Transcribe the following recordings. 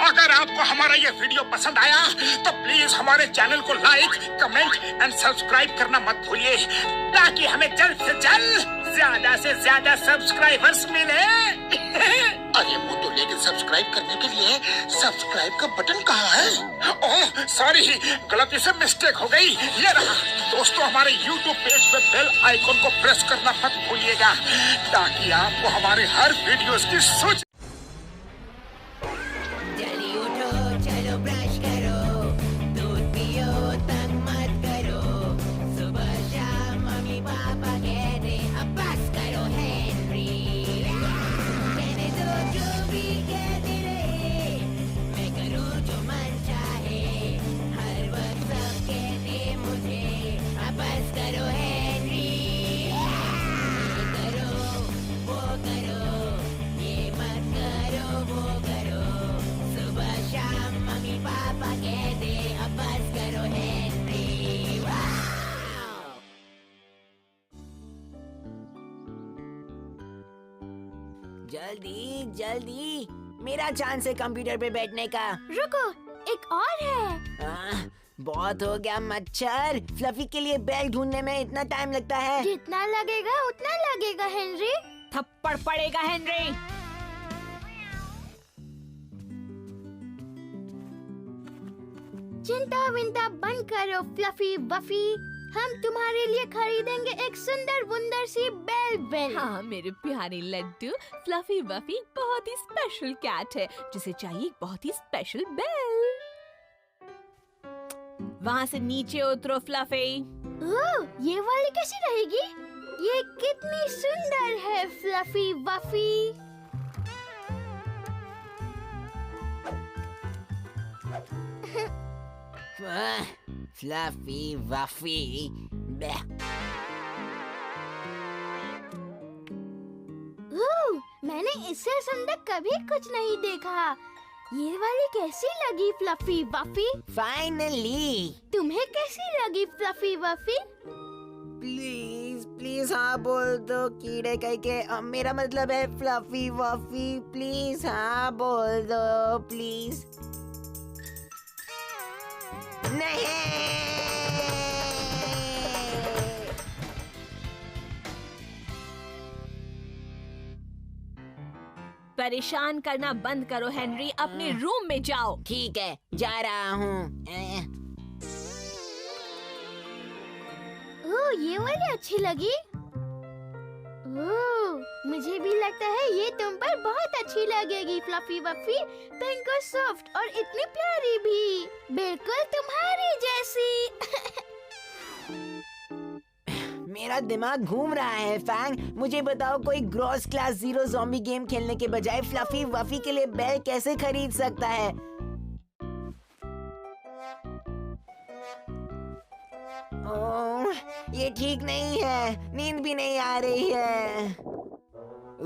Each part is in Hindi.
अगर आपको हमारा ये वीडियो पसंद आया तो प्लीज हमारे चैनल को लाइक, कमेंट एंड सब्सक्राइब करना मत भूलिए, ताकि हमें जल्द से ज्यादा सब्सक्राइबर्स मिले। अरे वो तो, लेकिन सब्सक्राइब करने के लिए सब्सक्राइब का बटन कहाँ है? ओह सॉरी, गलती से मिस्टेक हो गई। ये रहा। दोस्तों, हमारे YouTube पेज पे बेल आइकन को प्रेस करना मत भूलिएगा, ताकि आपको हमारे हर वीडियोस की सूचना। जल्दी जल्दी, मेरा चांस है कंप्यूटर पे बैठने का। रुको, एक और है। बहुत हो गया मच्छर। फ्लफी के लिए बैग ढूंढने में इतना टाइम लगता है। जितना लगेगा उतना लगेगा हेनरी। थप्पड़ पड़ेगा हेनरी। चिंता विंता बंद करो फ्लफी वफी, हम तुम्हारे लिए खरीदेंगे एक सुंदर बुंदर सी बेल। हाँ मेरे प्यारे लड्डू, फ्लफी वफी बहुत ही स्पेशल कैट है, जिसे चाहिए एक बहुत ही स्पेशल बेल। वहाँ से नीचे उतरो फ्लफी। ओह, ये वाली कैसी रहेगी? ये कितनी सुंदर है फ्लफी वफी। फ्लफी वफी। मैंने इससे सुंदर कभी कुछ नहीं देखा। ये वाली कैसी लगी फ्लफी वफी? फाइनली। तुम्हें कैसी लगी फ्लफी वफी? प्लीज प्लीज हाँ बोल दो कीड़े कह के। मेरा मतलब है फ्लफी वफी। प्लीज हाँ बोल दो प्लीज। नहीं। परेशान करना बंद करो हेनरी, अपने रूम में जाओ। ठीक है, जा रहा हूँ। ओह, ये वाली अच्छी लगी। ओह, मुझे भी लगता है ये तुम पर बहुत अच्छी लगेगी फ्लफी वफी। पिंक और सॉफ्ट और इतनी प्यारी भी, बिल्कुल तुम्हारी जैसी। मेरा दिमाग घूम रहा है फैंग। मुझे बताओ, कोई gross class zero zombie game खेलने के बजाय फ्लफी वफी के लिए बेल कैसे खरीद सकता है? ओह, ये ठीक नहीं है। नींद भी नहीं आ रही है।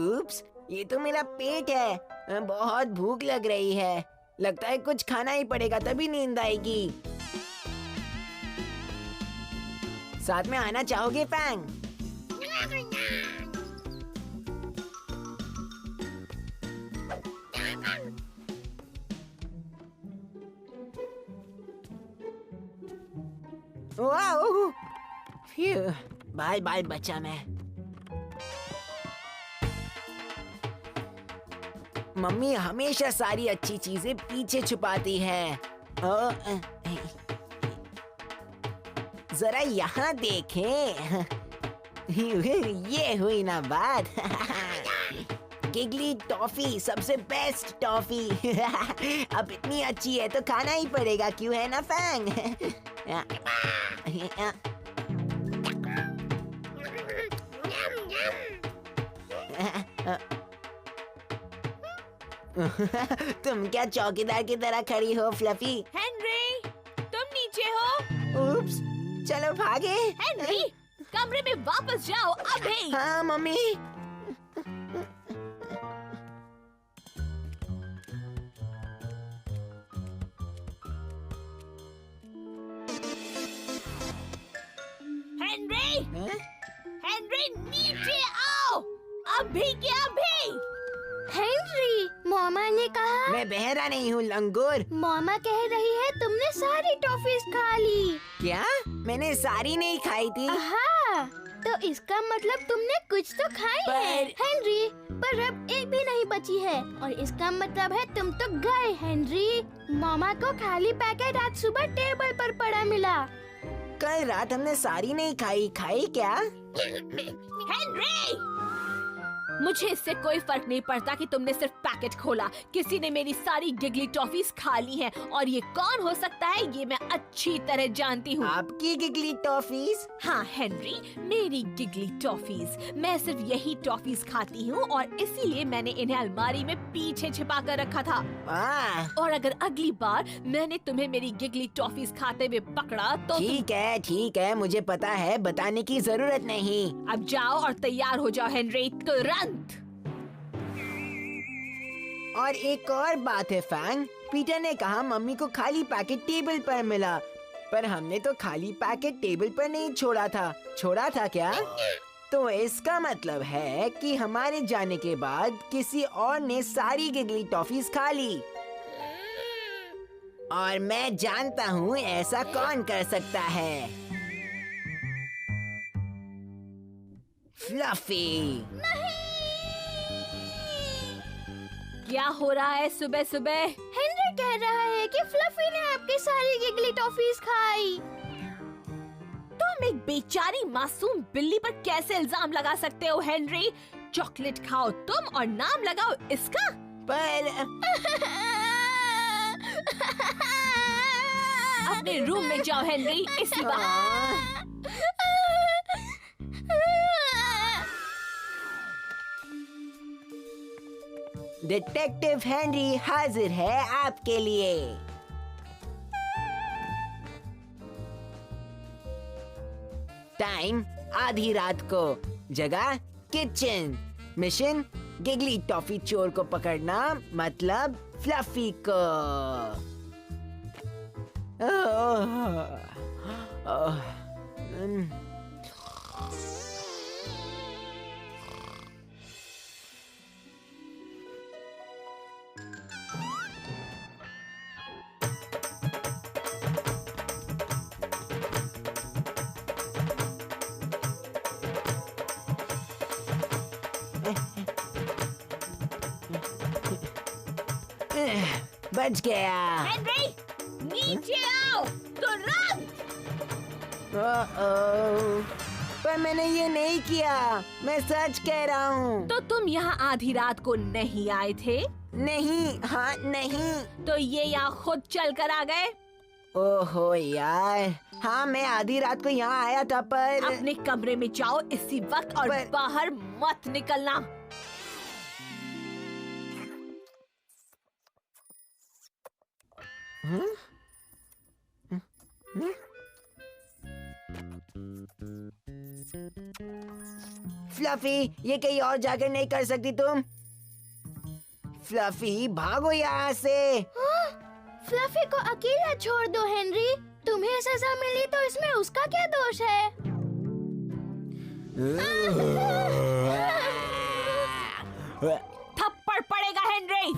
उप्स, ये तो मेरा पेट है। बहुत भूख लग रही है। लगता है कुछ खाना ही पड़ेगा, तभी नींद आएगी। साथ में आना चाहोगे फैंग? बाय बाय बच्चा मैं। मम्मी हमेशा सारी अच्छी चीजें पीछे छुपाती है। जरा यहाँ देखें। ये हुई ना बात। गिगली टॉफी सबसे बेस्ट टॉफी। अब इतनी अच्छी है तो खाना ही पड़ेगा, क्यों है ना फैंग? तुम क्या चौकीदार की तरह खड़ी हो फ्लफी? हेनरी, तुम नीचे हो? उप्स, चलो भागे। हेनरी, कमरे में वापस जाओ अभी। हाँ मम्मी। हेनरी, हेनरी नीचे आओ, अभी के अभी। हेनरी, मामा ने कहा। मैं बहस ठहरा नहीं हूँ लंगूर। मामा कह रही है तुमने सारी टॉफीज खा ली। क्या? मैंने सारी नहीं खाई थी। हाँ, तो इसका मतलब तुमने कुछ तो खाई है हेनरी, पर अब एक भी नहीं बची है और इसका मतलब है तुम तो गए हेनरी। मामा को खाली पैकेट आज सुबह टेबल पर पड़ा मिला। कल रात हमने सारी नहीं खाई। खाई क्या? हेनरी, मुझे इससे कोई फर्क नहीं पड़ता कि तुमने सिर्फ पैकेट खोला। किसी ने मेरी सारी गिगली टॉफीज खा ली हैं और ये कौन हो सकता है ये मैं अच्छी तरह जानती हूँ। आपकी गिगली टॉफीज? हाँ हेनरी, मेरी गिगली टॉफीज। मैं सिर्फ यही टॉफीज खाती हूँ और इसीलिए मैंने इन्हें अलमारी में पीछे छिपा कर रखा था। और अगर अगली बार मैंने तुम्हें मेरी गिगली टॉफीज खाते हुए पकड़ा तो ठीक है, मुझे पता है, बताने की जरूरत नहीं। अब जाओ और तैयार हो जाओ हेनरी, तुरंत। और एक और बात है फैंग, पीटर ने कहा मम्मी को खाली पैकेट टेबल पर मिला, पर हमने तो खाली पैकेट टेबल पर नहीं छोड़ा था क्या? तो इसका मतलब है कि हमारे जाने के बाद किसी और ने सारी गिगली टॉफीज खा ली। और मैं जानता हूँ ऐसा कौन कर सकता है। फ्लफी। क्या हो रहा है सुबह सुबह? हेनरी कह रहा है कि फ्लफी ने आपकी सारी गिगली टॉफीज खाई। तुम एक बेचारी मासूम बिल्ली पर कैसे इल्जाम लगा सकते हो हेनरी? चॉकलेट खाओ तुम और नाम लगाओ इसका। पर अपने रूम में जाओ हेनरी, इसी बात। डिटेक्टिव हेनरी हाजिर है आपके लिए। टाइम आधी रात को, जगह किचन, मिशन गिगली टॉफी चोर को पकड़ना, मतलब फ्लफी को। बच गया। हेनरी, नीचे आओ तुरंत। पर मैंने ये नहीं किया, मैं सच कह रहा हूँ। तो तुम यहाँ आधी रात को नहीं आए थे? नहीं, हाँ नहीं। तो ये यहाँ खुद चल कर आ गए? ओहो यार, हाँ मैं आधी रात को यहाँ आया था, पर अपने कमरे में जाओ इसी वक्त और बाहर मत निकलना। फ्लफी, ये कहीं और जाकर नहीं कर सकती तुम? फ्लफी भागो यहाँ से। फ्लफी को अकेला छोड़ दो हेनरी। तुम्हें सजा मिली तो इसमें उसका क्या दोष है? थप्पड़ पड़ेगा हेनरी।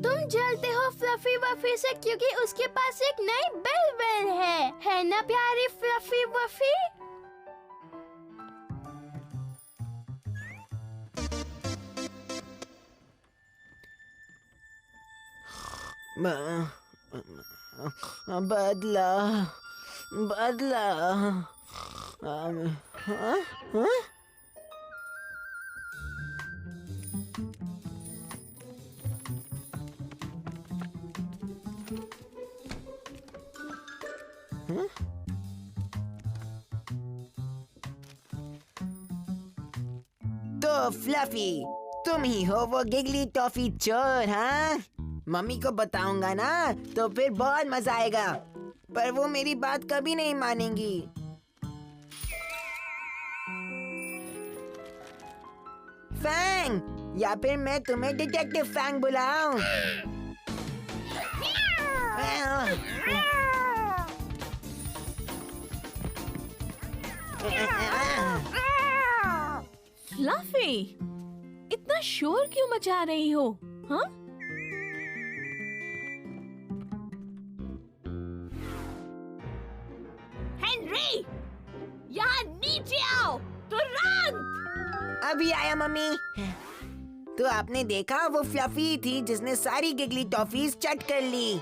तुम जलते हो फ्लफी वफी से क्योंकि उसके पास एक नई बेल है ना प्यारी फ्लफी वफी? बदला हाँ? तो फ्लफी, तुम ही हो वो गिगली टॉफी चोर, हाँ? मम्मी को बताऊंगा ना तो फिर बहुत मजा आएगा, पर वो मेरी बात कभी नहीं मानेंगी। फैंग, या फिर मैं तुम्हें डिटेक्टिव फैंग बुलाऊं? फ्लफी, इतना शोर क्यों मचा रही हो? हाँ? हेनरी, यहाँ नीचे आओ तुरंत। अभी आया मम्मी। तो आपने देखा वो फ्लफी थी जिसने सारी गिगली टॉफीज चट कर ली।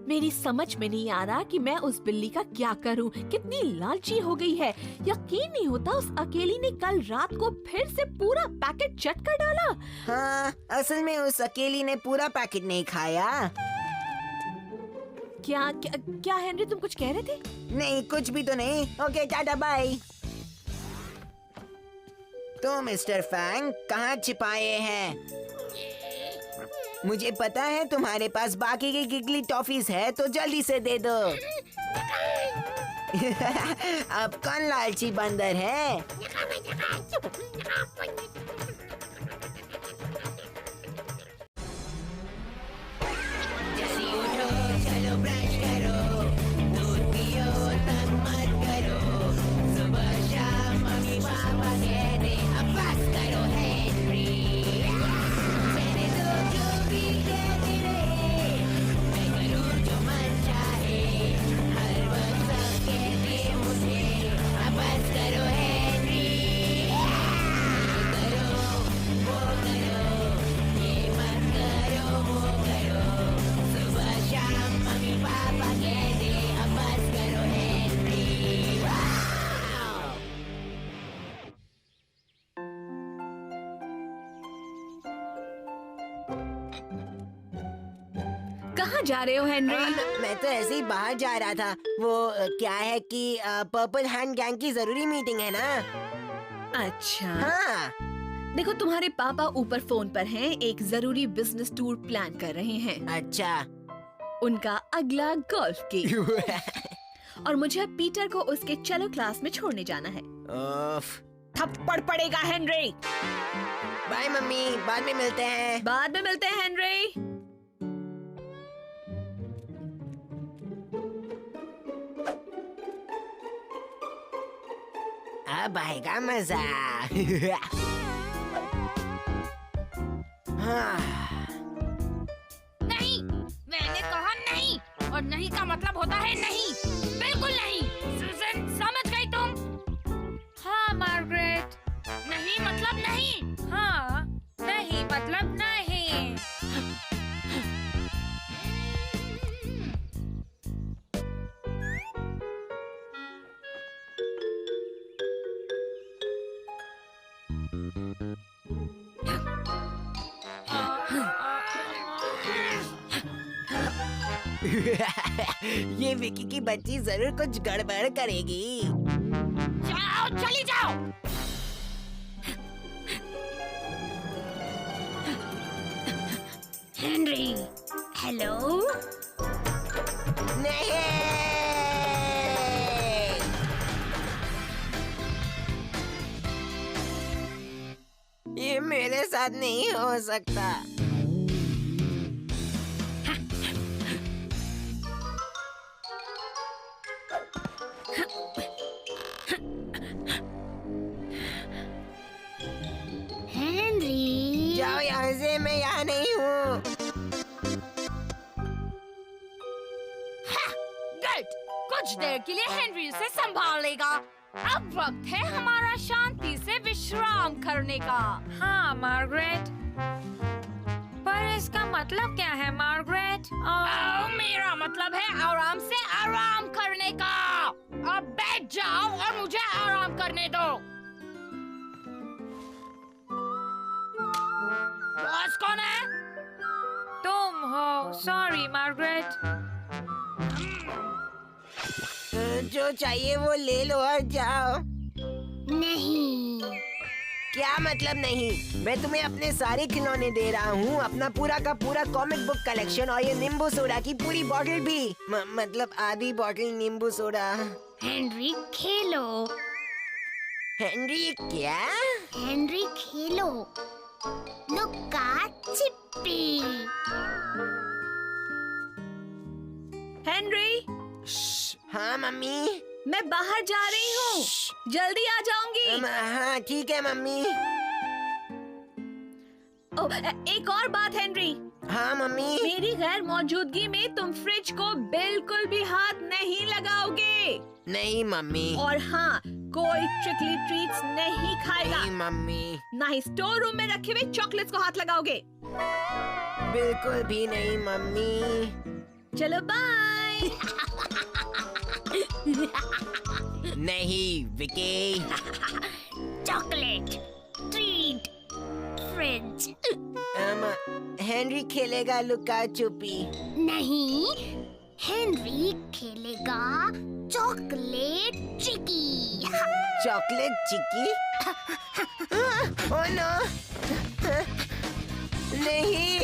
मेरी समझ में नहीं आ रहा कि मैं उस बिल्ली का क्या करूं। कितनी लालची हो गई है। यकीन नहीं होता उस अकेली ने कल रात को फिर से पूरा पैकेट चट कर डाला। हाँ, असल में उस अकेली ने पूरा पैकेट नहीं खाया। क्या हेनरी, तुम कुछ कह रहे थे? नहीं, कुछ भी तो नहीं। Okay, ta-ta bye. तो मिस्टर फैंग कहाँ छिपाए हैं? मुझे पता है तुम्हारे पास बाकी की गिगली टॉफीज है, तो जल्दी से दे दो। अब कौन लालची बंदर है? जल्दी उठो, चलो ब्रश करो, दूध पियो, तंग मत करो, सुबह शाम मम्मी पापा कहते अब बस करो हेनरी। मैंने तो जो भी कहते रहे, मैं करूँ जो मन चाहे, हर वक्त सब कहते मुझे अब बस करो हेनरी। करो वो करो, ये मत करो वो करो, सुबह शाम मम्मी पापा कहते अब बस करो हेनरी। वाव! कहाँ जा रहे हो हेनरी? मैं तो ऐसे ही बाहर जा रहा था। वो क्या है कि पर्पल हैंड गैंग की जरूरी मीटिंग है ना। अच्छा, हाँ। देखो तुम्हारे पापा ऊपर फोन पर हैं, एक जरूरी बिजनेस टूर प्लान कर रहे हैं। अच्छा। उनका अगला गोल्फ गेम। और मुझे पीटर को उसके चलो क्लास में छोड़ने जाना है। उफ। थप्पड़ पड़ेगा हेनरी। बाय मम्मी, बाद में मिलते हैं। बाद में मिलते हैं हेनरी। अब आएगा मजा। हाँ। नहीं, मैंने कहा नहीं, और नहीं का मतलब होता है नहीं, बिल्कुल नहीं। सुजन, समझ गई तुम? हाँ मार्गरेट, नहीं मतलब नहीं। हाँ, नहीं मतलब नहीं। ये विकी की बच्ची जरूर कुछ गड़बड़ करेगी। जाओ, चली जाओ। Henry, hello. नहीं, ये मेरे साथ नहीं हो सकता। हेनरी, जाओ यहाँ से, मैं यहाँ नहीं हूँ। गुड, कुछ देर के लिए हेनरी से संभाल लेगा। अब वक्त है हमारा शांति से विश्राम करने का। हाँ मार्गरेट, पर इसका मतलब क्या है मार्गरेट? मेरा मतलब है आराम से आराम करने का। अब बैठ जाओ और मुझे आराम करने दो। बॉस कौन है? तुम हो। Sorry Margaret. जो चाहिए वो ले लो और जाओ। नहीं। क्या मतलब नहीं? मैं तुम्हें अपने सारे खिलौने दे रहा हूँ, अपना पूरा का पूरा कॉमिक बुक कलेक्शन और ये नींबू सोडा की पूरी बॉटल भी। मतलब आधी बॉटल नींबू सोडा। हेनरी खेलो। हेनरी क्या? हेनरी खेलो। लुका छिपी। हेनरी, हाँ मम्मी। मैं बाहर जा रही हूँ, जल्दी आ जाऊंगी। हाँ ठीक है मम्मी। एक और बात हेनरी, हाँ मम्मी। मेरी गैर मौजूदगी में तुम फ्रिज को बिल्कुल भी हाथ नहीं लगाओगे। नहीं मम्मी। और हाँ, कोई चिकली ट्रीट्स नहीं खाएगा। नहीं मम्मी। ना ही स्टोर रूम में रखे हुए चॉकलेट्स को हाथ लगाओगे। बिल्कुल भी नहीं मम्मी। चलो बाय। नहीं Vicky. Chocolate, treat, fridge. Henry खेलेगा लुका छुपी। नहीं, हेनरी खेलेगा चॉकलेट चिकी। चॉकलेट चिक्की? Oh no. नहीं।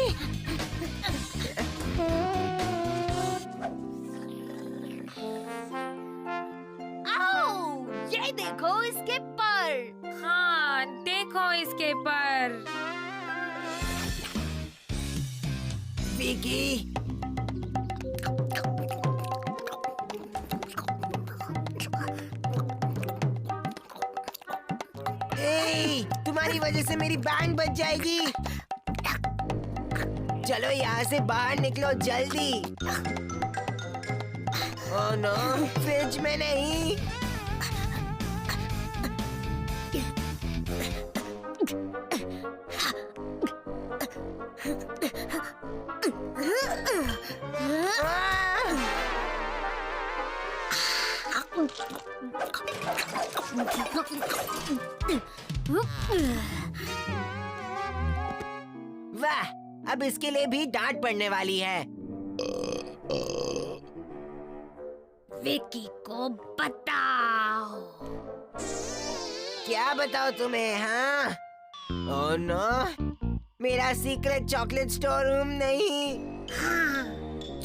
आओ, ये देखो इसके पर। हाँ, देखो इसके पर। विकी। तुम्हारी वजह से मेरी बैंड बच जाएगी। चलो यहाँ से बाहर निकलो जल्दी। ओह नो, फ्रिज में नहीं। वाह, अब इसके लिए भी डांट पड़ने वाली है। विकी को बताओ। क्या बताओ तुम्हें? हाँ? ओह नो, मेरा सीक्रेट चॉकलेट स्टोर रूम नहीं। हाँ,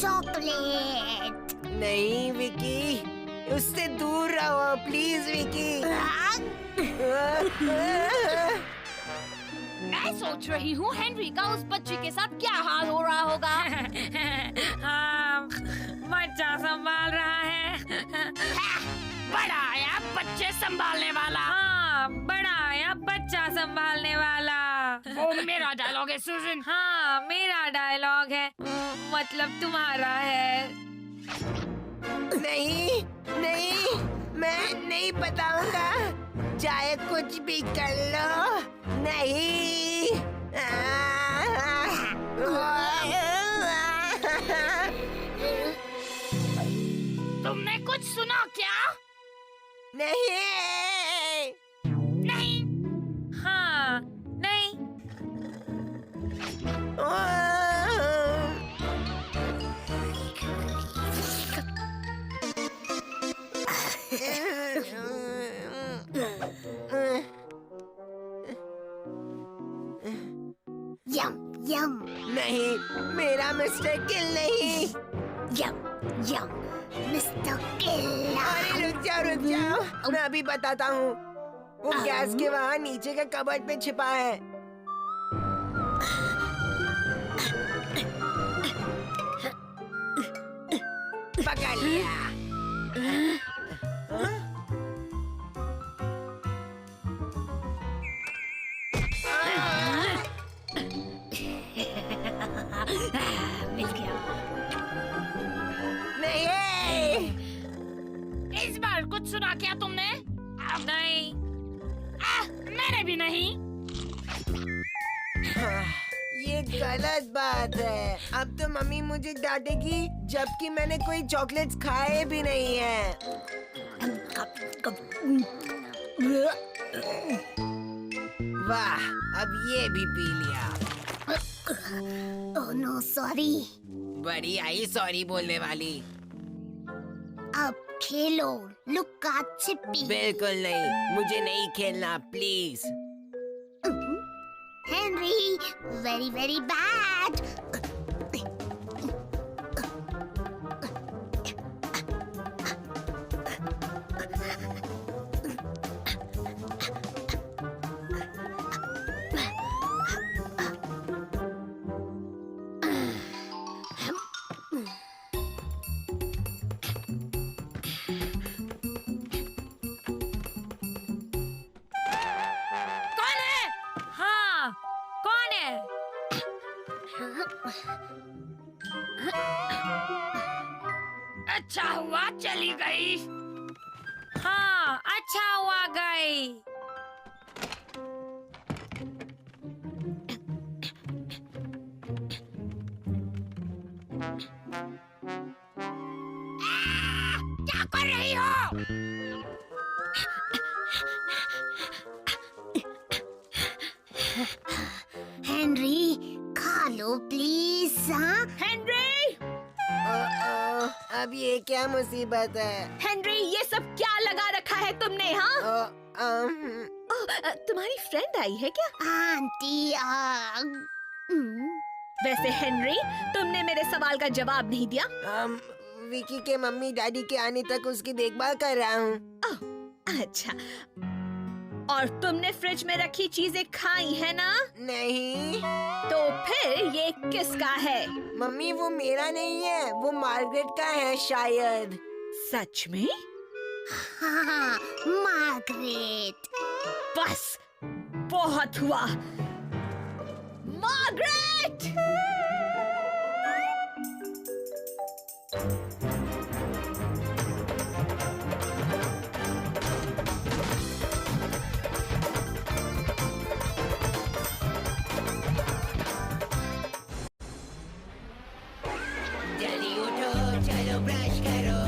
चॉकलेट। नहीं विकी, उससे दूर रहो प्लीज विकी। मैं सोच रही हूँ हेनरी का उस बच्चे के साथ क्या हाल हो रहा होगा। हाँ, बच्चा संभाल रहा है। बड़ा आया बच्चे संभालने वाला। हाँ, बड़ा आया बच्चा संभालने वाला। वो मेरा डायलॉग है सुजन। हाँ, मेरा डायलॉग है, मतलब तुम्हारा है। नहीं नहीं, मैं नहीं बताऊंगा, चाहे कुछ भी कर लो। नहीं। तुमने कुछ सुना क्या? नहीं। नहीं। हाँ, नहीं। यम यम। नहीं, मेरा मिस्टर किल नहीं। यम यम, मिस्टर किल। अरे रुक जाओ, मैं अभी बताता हूँ। वो गैस के वहाँ नीचे के कबर्ड पे छिपा है। पकड़ लिया। मिल गया। नहीं। इस बार कुछ सुना क्या तुमने? नहीं। मैंने भी नहीं। ये गलत बात है। अब तो मम्मी मुझे डांटेगी, जबकि मैंने कोई चॉकलेट्स खाए भी नहीं है। वाह, अब ये भी पी लिया। Oh no, sorry. बड़ी आई सॉरी बोलने वाली। अब खेलो लुक्का छिपी। बिल्कुल नहीं, मुझे नहीं खेलना please. Henry, very very bad. अच्छा हुआ चली गई। हाँ, अच्छा हुआ गई। क्या कर रही हो? हेनरी, खा लो प्लीज। हाँ हेनरी, अब ये क्या मुसीबत है? हेनरी, ये सब क्या लगा रखा है तुमने? हाँ, तुम्हारी फ्रेंड आई है क्या? आंटी, वैसे हेनरी, तुमने मेरे सवाल का जवाब नहीं दिया। विकी के मम्मी डैडी के आने तक उसकी देखभाल कर रहा हूँ। अच्छा, और तुमने फ्रिज में रखी चीजें खाई है ना? नहीं। तो फिर ये किसका है? मम्मी, वो मेरा नहीं है, वो मार्गरेट का है शायद। सच में? हाँ, मार्गरेट। बस, बहुत हुआ। मार्गरेट! जल्दी उठो, चलो ब्रश करो,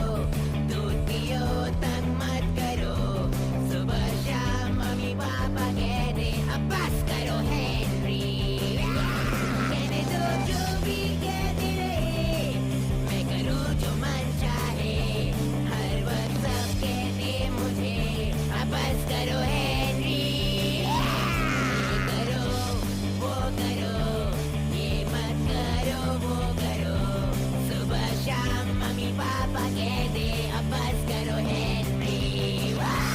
दूध पियो, तंग मत करो, सुबह शाम मम्मी पापा कहते अब बस करो हेनरी, कहने दो जो भी कहते रहे, मैं करूँ जो मन चाहे, हर वक्त सब कहते मुझे अब बस करो हेनरी, ये करो, वो करो, ये मत करो, वो करो, सुबह शाम मम्मी पापा कहते अब बस करो हेनरी। वाव!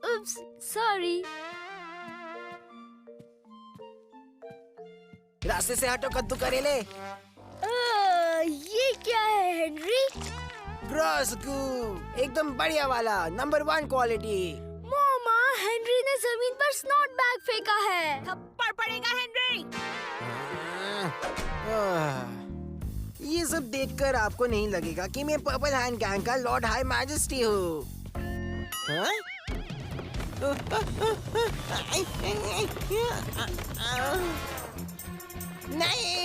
Oops, sorry. रास्ते से हटो, कद्दू करेले। ये क्या है हेनरी? ग्रोसकू, एकदम बढ़िया वाला, नंबर 1 क्वालिटी। मामा, हेनरी ने जमीन पर स्नॉट बैग फेंका है। थप्पड़ पड़ेगा हेनरी। ये सब देखकर आपको नहीं लगेगा कि मैं पर्पल हैंड गैंग का लॉर्ड हाई मैजेस्टी हूँ। हाँ? नहीं!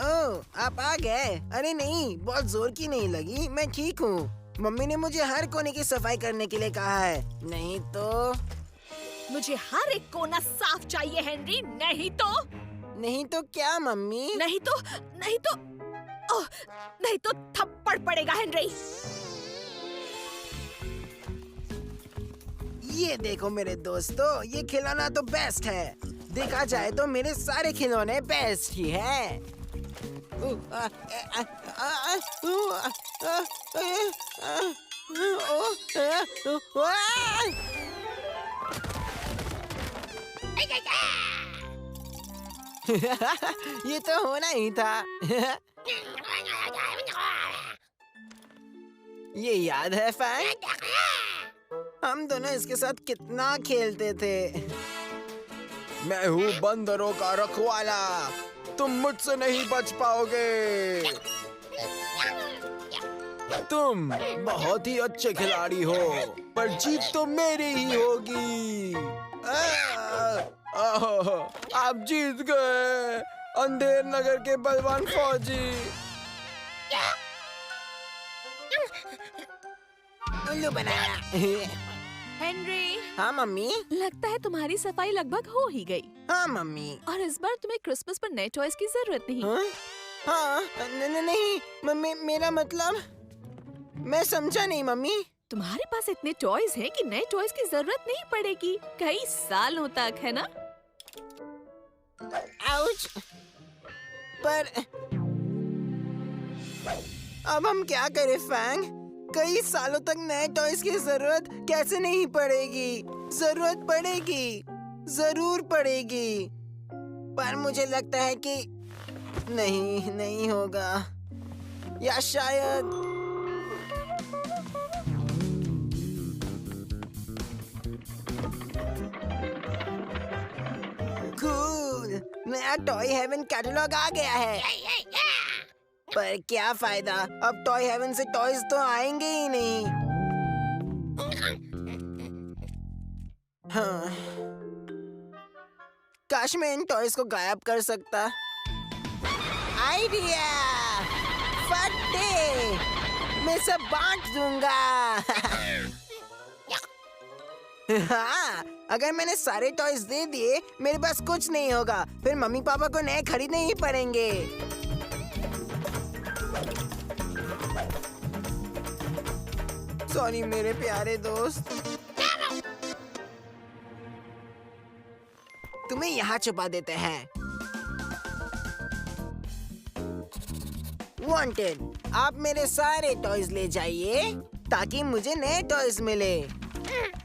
ओह, आप आ गए। अरे नहीं, बहुत जोर की नहीं लगी, मैं ठीक हूँ। मम्मी ने मुझे हर कोने की सफाई करने के लिए कहा है, नहीं तो। मुझे हर एक कोना साफ चाहिए हेनरी, नहीं तो। नहीं तो क्या मम्मी? नहीं तो, नहीं तो, ओह, नहीं तो थप्पड़ पड़ेगा हेनरी। ये देखो मेरे दोस्तों, ये खिलौना तो बेस्ट है। देखा जाए तो मेरे सारे खिलौने बेस्ट ही हैं। ये तो होना ही था। ये याद है फैंक? हम दोनों इसके साथ कितना खेलते थे। मैं हूँ बंदरों का रखवाला, तुम मुझसे नहीं बच पाओगे। तुम बहुत ही अच्छे खिलाड़ी हो, पर जीत तो मेरी ही होगी। आप जीत गए, अंधेर नगर के बलवान फौजी। उल्लू बनाया। हेनरी, हाँ मम्मी। लगता है तुम्हारी सफाई लगभग हो ही गई। हाँ मम्मी। और इस बार तुम्हें क्रिसमस पर नए टॉयज की जरूरत नहीं। हाँ? हाँ, नहीं मम्मी, मेरा मतलब मैं समझा नहीं मम्मी। तुम्हारे पास इतने टॉयज हैं कि नए टॉयज की जरूरत नहीं पड़ेगी कई सालों तक, है ना? आउच! पर अब हम क्या करें फैंग? कई सालों तक नए टॉयज की जरूरत कैसे नहीं पड़ेगी? जरूरत पड़ेगी, जरूर पड़ेगी। पर मुझे लगता है कि नहीं होगा, या शायद कूल, नया टॉय हेवन कैटलॉग आ गया है। पर क्या फायदा, अब टॉय हेवन से टॉयज तो आएंगे ही नहीं। हाँ, काश मैं इन टॉयज को गायब कर सकता। आइडिया! फटे! मैं सब बांट दूंगा। हाँ, अगर मैंने सारे टॉयज दे दिए, मेरे पास कुछ नहीं होगा। फिर मम्मी पापा को नए खरीदने ही पड़ेंगे। सॉरी मेरे प्यारे दोस्त। तुम्हें यहाँ छुपा देते हैं। वांटेड, आप मेरे सारे टॉयज ले जाइए ताकि मुझे नए टॉयज मिले।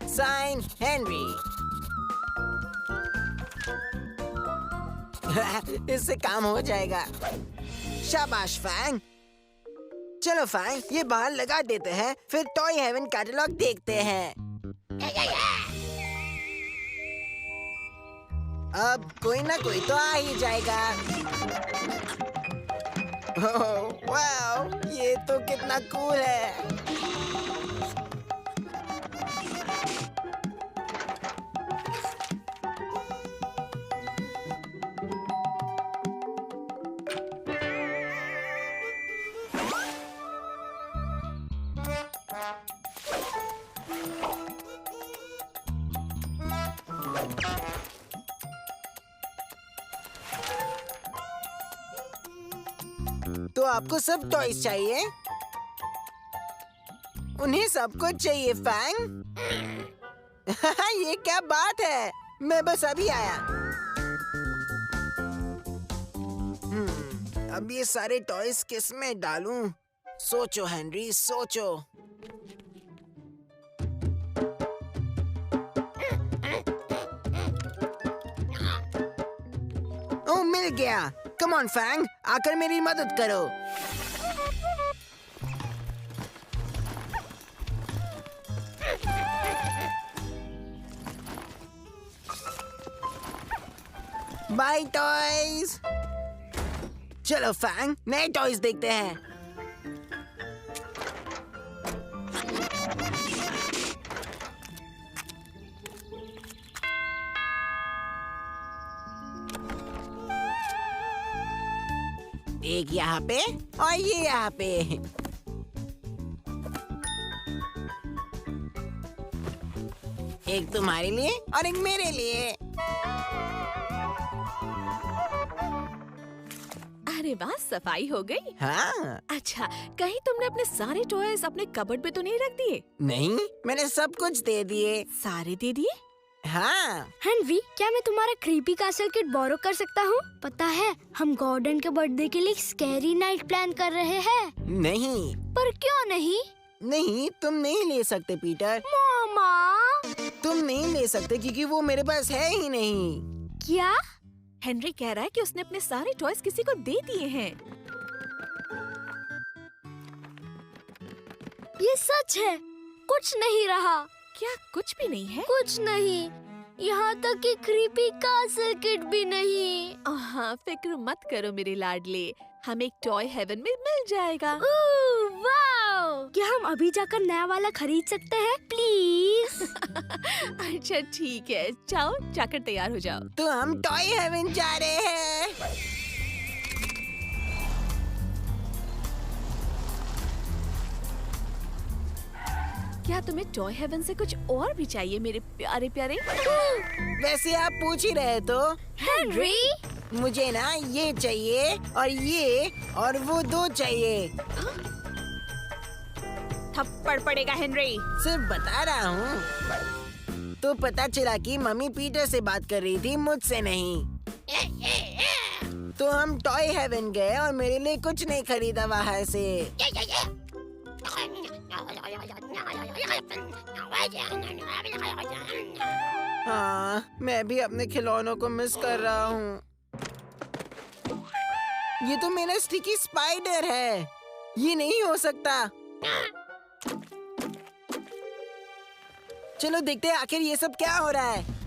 Sign Henry. इससे काम हो जाएगा। शाबाश फैंग। चलो फैंग, ये बाहर लगा देते हैं, फिर टॉय हेवन कैटलॉग देखते हैं। अब कोई ना कोई तो आ ही जाएगा। ओह वाओ, ये तो कितना कूल है। तो आपको सब टॉयज चाहिए? उन्हें सब कुछ चाहिए फैंग? ये क्या बात है? मैं बस अभी आया। अब ये सारे टॉयज किस में डालूं? सोचो हेनरी, सोचो। ओह, मिल गया। कम ऑन फैंग, आकर मेरी मदद करो। Bye toys. चलो फैंग, नए टॉयज देखते हैं। एक यहाँ पे और ये यहाँ पे। एक तुम्हारे लिए और एक मेरे लिए। अरे वाह, सफाई हो गई। हाँ। अच्छा, कहीं तुमने अपने सारे टॉयज अपने कबर्ड में तो नहीं रख दिए? नहीं, मैंने सब कुछ दे दिए। सारे दे दिए? हाँ। हेनरी, क्या मैं तुम्हारा क्रीपी कैसल किट बोरो कर सकता हूँ? पता है, हम गॉर्डन के बर्थडे के लिए स्कैरी नाइट प्लान कर रहे हैं। नहीं। पर क्यों नहीं? नहीं, तुम नहीं ले सकते पीटर। मामा, तुम नहीं ले सकते क्योंकि वो मेरे पास है ही नहीं। क्या? हेनरी कह रहा है कि उसने अपने सारे टॉयज किसी को दे दिए हैं। ये सच है, कुछ नहीं रहा। क्या कुछ भी नहीं है? कुछ नहीं, यहाँ तक कि क्रीपी कैसल किट भी नहीं। हाँ, फिक्र मत करो मेरे लाडले, हमें एक टॉय हेवन में मिल जाएगा। वाओ! क्या हम अभी जाकर नया वाला खरीद सकते हैं प्लीज? अच्छा ठीक है, जाओ जाकर तैयार हो जाओ। तो हम टॉय हेवन जा रहे हैं। क्या तुम्हें टॉय हेवन से कुछ और भी चाहिए मेरे प्यारे प्यारे? वैसे आप पूछ ही रहे तो। हेनरी, मुझे ना ये चाहिए और वो दो चाहिए। थप्पड़ पड़ेगा हेनरी। सिर्फ बता रहा हूँ। तो पता चला कि मम्मी पीटर से बात कर रही थी, मुझसे नहीं। तो हम टॉय हेवन गए और मेरे लिए कुछ नहीं खरीदा वहाँ से। हाँ, मैं भी अपने खिलौनों को मिस कर रहा हूँ। ये तो मेरा स्टिकी स्पाइडर है। ये नहीं हो सकता। चलो देखते हैं आखिर ये सब क्या हो रहा है।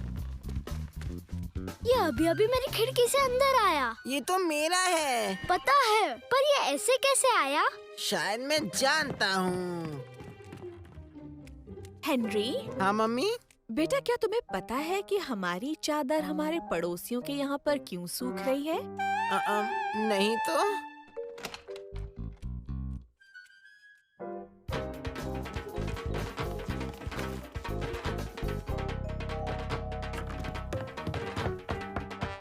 ये अभी अभी मेरी खिड़की से अंदर आया। ये तो मेरा है। पता है, पर ये ऐसे कैसे आया? शायद मैं जानता हूँ। हेनरी, हाँ मम्मी। बेटा क्या तुम्हें पता है कि हमारी चादर हमारे पड़ोसियों के यहाँ पर क्यों सूख रही है? नहीं तो।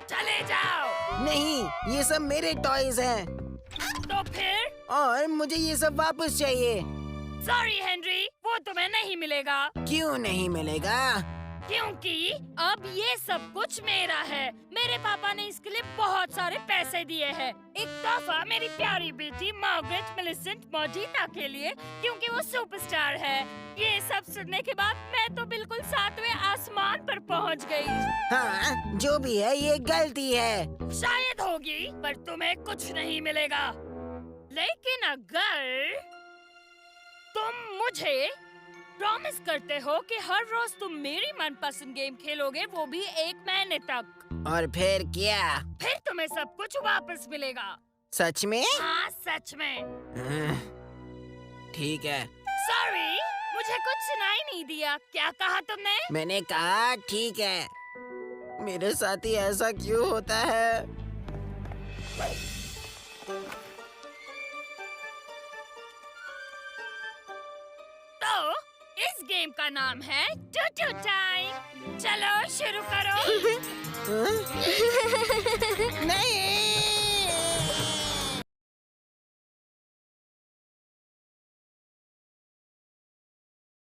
चले जाओ। नहीं, ये सब मेरे टॉयज हैं तो फिर? और मुझे ये सब वापस चाहिए। सॉरी हेनरी, वो तुम्हें नहीं मिलेगा। क्यों नहीं मिलेगा? क्योंकि अब ये सब कुछ मेरा है। मेरे पापा ने इसके लिए बहुत सारे पैसे दिए हैं। एक तोहफा मेरी प्यारी बेटी मार्गरेट मिलिसेंट मॉर्टिना के लिए, क्योंकि वो सुपरस्टार है। ये सब सुनने के बाद मैं तो बिल्कुल 7वें आसमान पर पहुंच गई। हाँ, जो भी है ये गलती है। शायद होगी, पर तुम्हें कुछ नहीं मिलेगा। लेकिन अगर तुम मुझे प्रॉमिस करते हो कि हर रोज तुम मेरी मनपसंद गेम खेलोगे, वो भी 1 महीने तक। और फिर क्या? फिर तुम्हें सब कुछ वापस मिलेगा। सच में? हाँ, सच में। ठीक है। सॉरी, मुझे कुछ सुनाई नहीं दिया। क्या कहा तुमने? मैंने कहा ठीक है। मेरे साथ ही ऐसा क्यों होता है? तो इस गेम का नाम है टू टाइम। चलो शुरू करो। नहीं।